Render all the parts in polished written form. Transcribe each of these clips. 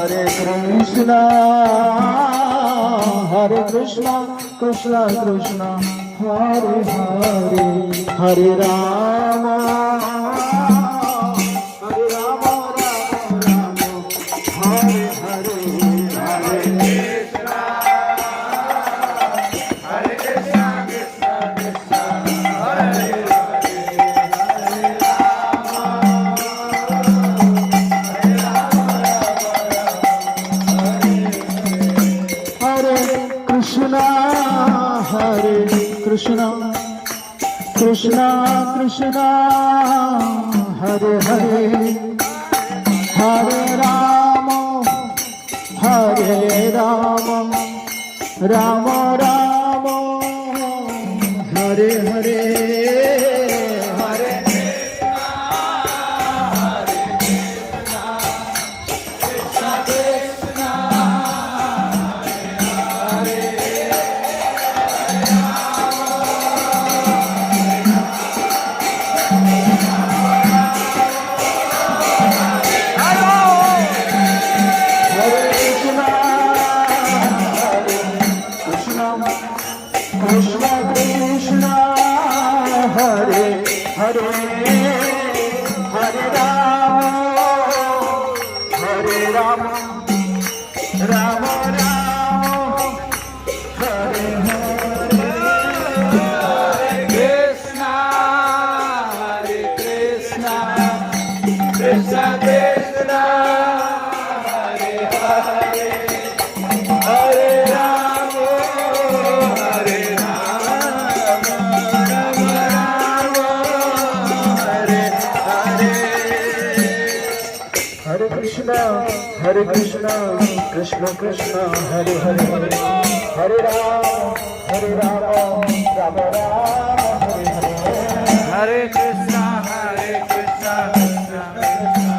Hare Krishna, Hare Krishna, Krishna Krishna, Hare Hare, Hare Rama, Hare Rama, Rama Rama, Hare Hare, Hare Krishna, Hare Krishna, Krishna Krishna, Hare Krishna, Hare Krishna, Krishna Krishna, Hare Hare, Hare Rama, Hare Rama, Rama Rama, Hare Hare, Hare Krishna Krishna, Hare Hare, Hare Rama, Hare Rama, Rama Rama, Hare Hare, Hare Krishna, Hare Krishna, Krishna Krishna, Hare Hare, Hare Rama, Hare Hare Krishna, Hare Krishna, Krishna Krishna, Hare Hare, Hare Rama, Rama Rama, Hare Hare, Hare Krishna, Hare Krishna, Krishna Krishna,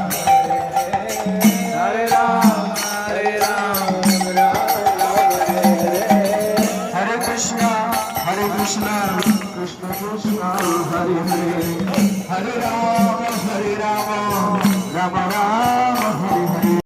Hare Rama, Rama Hare Hare Krishna, Krishna Krishna, Hare Hare, Hare Rama, Rama Rama, Hare Hare.